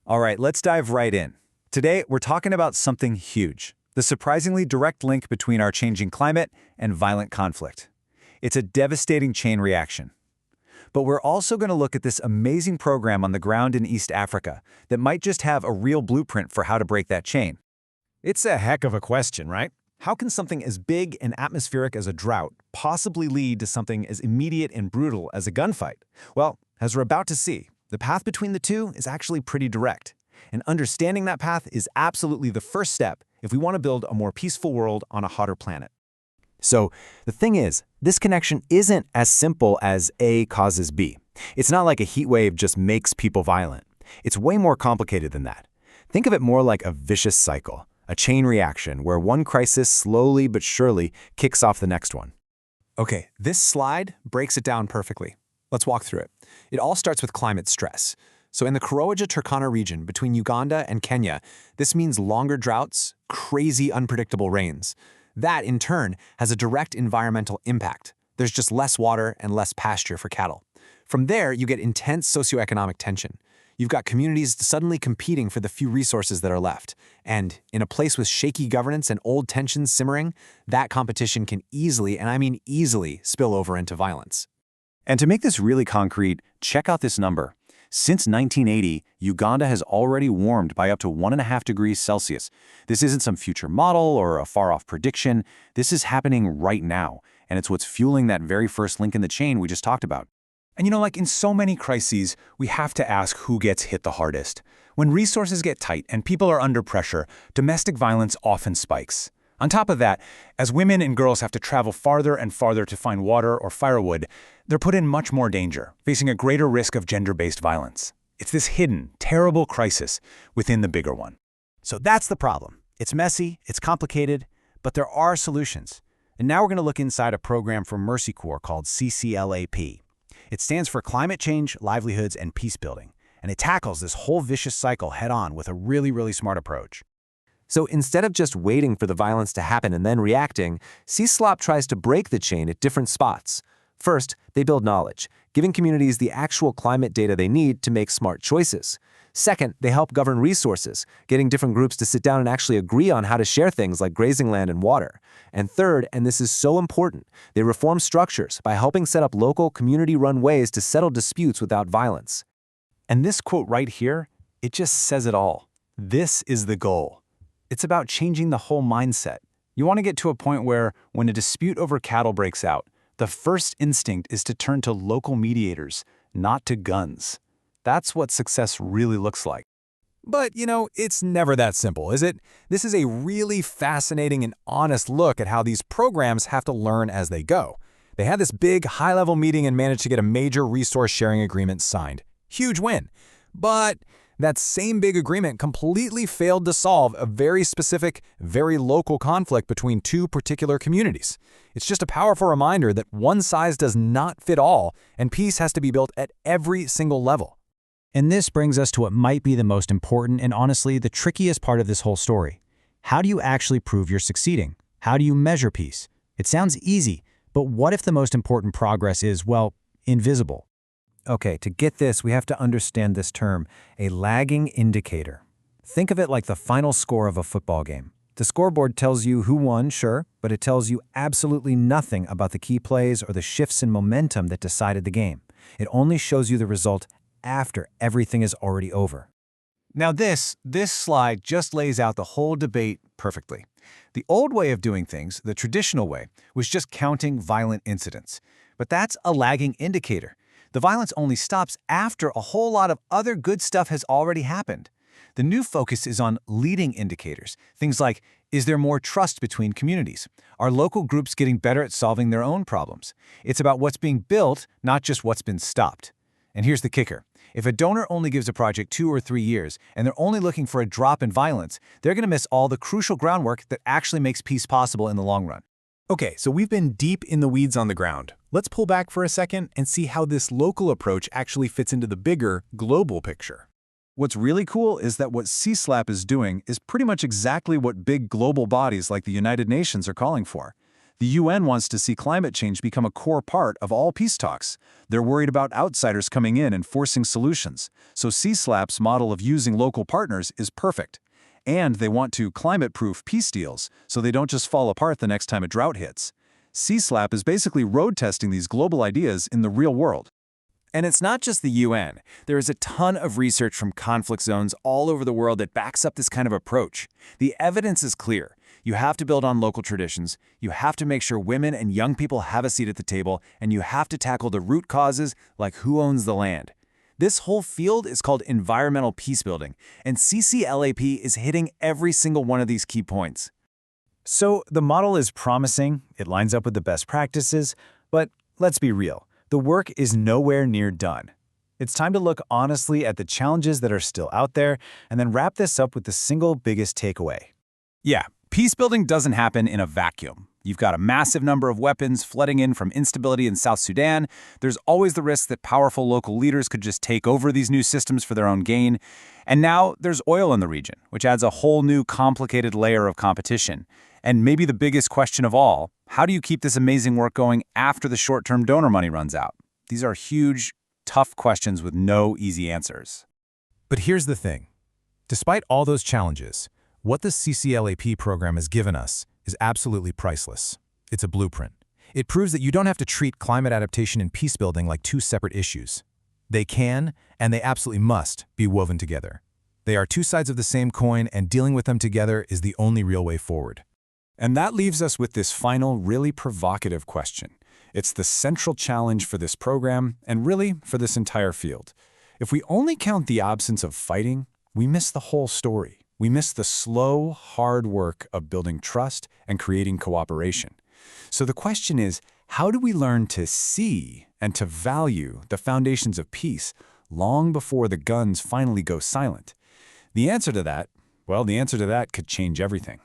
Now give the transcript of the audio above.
All right, let's dive right in. Today, we're talking about something huge, the surprisingly direct link between our changing climate and violent conflict. It's a devastating chain reaction. But we're also going to look at this amazing program on the ground in East Africa that might just have a real blueprint for how to break that chain. It's a heck of a question, right? How can something as big and atmospheric as a drought possibly lead to something as immediate and brutal as a gunfight? Well, as we're about to see, the path between the two is actually pretty direct. And understanding that path is absolutely the first step if we want to build a more peaceful world on a hotter planet. So, the thing is, this connection isn't as simple as A causes B. It's not like a heat wave just makes people violent. It's way more complicated than that. Think of it more like a vicious cycle, a chain reaction where one crisis slowly but surely kicks off the next one. Okay, this slide breaks it down perfectly. Let's walk through it. It all starts with climate stress. So in the Karamoja-Turkana region between Uganda and Kenya, this means longer droughts, crazy unpredictable rains. That, in turn, has a direct environmental impact. There's just less water and less pasture for cattle. From there, you get intense socioeconomic tension. You've got communities suddenly competing for the few resources that are left. And in a place with shaky governance and old tensions simmering, that competition can easily, and I mean easily, spill over into violence. And to make this really concrete, check out this number. Since 1980, Uganda has already warmed by up to 1.5 degrees Celsius. This isn't some future model or a far-off prediction. This is happening right now, and it's what's fueling that very first link in the chain we just talked about. And like in so many crises, we have to ask who gets hit the hardest. When resources get tight and people are under pressure, domestic violence often spikes. On top of that, as women and girls have to travel farther and farther to find water or firewood, they're put in much more danger, facing a greater risk of gender-based violence. It's this hidden, terrible crisis within the bigger one. So that's the problem. It's messy, it's complicated, but there are solutions. And now we're going to look inside a program from Mercy Corps called CCLAP. It stands for Climate Change, Livelihoods, and Peacebuilding, and it tackles this whole vicious cycle head-on with a really smart approach. So instead of just waiting for the violence to happen and then reacting, CCLAP tries to break the chain at different spots. First, they build knowledge, giving communities the actual climate data they need to make smart choices. Second, they help govern resources, getting different groups to sit down and actually agree on how to share things like grazing land and water. And third, and this is so important, they reform structures by helping set up local, community-run ways to settle disputes without violence. And this quote right here, it just says it all. This is the goal. It's about changing the whole mindset. You want to get to a point where, when a dispute over cattle breaks out, the first instinct is to turn to local mediators, not to guns. That's what success really looks like. But, it's never that simple, is it? This is a really fascinating and honest look at how these programs have to learn as they go. They had this big, high-level meeting and managed to get a major resource-sharing agreement signed. Huge win. But that same big agreement completely failed to solve a very specific, very local conflict between two particular communities. It's just a powerful reminder that one size does not fit all, and peace has to be built at every single level. And this brings us to what might be the most important and honestly the trickiest part of this whole story. How do you actually prove you're succeeding? How do you measure peace? It sounds easy, but what if the most important progress is, well, invisible? Okay, to get this, we have to understand this term, a lagging indicator. Think of it like the final score of a football game. The scoreboard tells you who won, sure, but it tells you absolutely nothing about the key plays or the shifts in momentum that decided the game. It only shows you the result after everything is already over. Now this slide just lays out the whole debate perfectly. The old way of doing things, the traditional way, was just counting violent incidents. But that's a lagging indicator. The violence only stops after a whole lot of other good stuff has already happened. The new focus is on leading indicators, things like, is there more trust between communities? Are local groups getting better at solving their own problems? It's about what's being built, not just what's been stopped. And here's the kicker. If a donor only gives a project 2 or 3 years, and they're only looking for a drop in violence, they're going to miss all the crucial groundwork that actually makes peace possible in the long run. Okay, so we've been deep in the weeds on the ground. Let's pull back for a second and see how this local approach actually fits into the bigger, global picture. What's really cool is that what CCLAP is doing is pretty much exactly what big global bodies like the United Nations are calling for. The UN wants to see climate change become a core part of all peace talks. They're worried about outsiders coming in and forcing solutions. So CCLAP's model of using local partners is perfect. And they want to climate-proof peace deals so they don't just fall apart the next time a drought hits. CCLAP is basically road testing these global ideas in the real world. And it's not just the UN. There is a ton of research from conflict zones all over the world that backs up this kind of approach. The evidence is clear. You have to build on local traditions, you have to make sure women and young people have a seat at the table, and you have to tackle the root causes like who owns the land. This whole field is called environmental peacebuilding, and CCLAP is hitting every single one of these key points. So the model is promising, it lines up with the best practices, but let's be real, the work is nowhere near done. It's time to look honestly at the challenges that are still out there and then wrap this up with the single biggest takeaway. Yeah, peacebuilding doesn't happen in a vacuum. You've got a massive number of weapons flooding in from instability in South Sudan. There's always the risk that powerful local leaders could just take over these new systems for their own gain. And now there's oil in the region, which adds a whole new complicated layer of competition. And maybe the biggest question of all, how do you keep this amazing work going after the short-term donor money runs out? These are huge, tough questions with no easy answers. But here's the thing. Despite all those challenges, what the CCLAP program has given us is absolutely priceless. It's a blueprint. It proves that you don't have to treat climate adaptation and peacebuilding like two separate issues. They can, and they absolutely must, be woven together. They are two sides of the same coin, and dealing with them together is the only real way forward. And that leaves us with this final, really provocative question. It's the central challenge for this program, and really for this entire field. If we only count the absence of fighting, we miss the whole story. We miss the slow, hard work of building trust and creating cooperation. So the question is, how do we learn to see and to value the foundations of peace long before the guns finally go silent? The answer to that could change everything.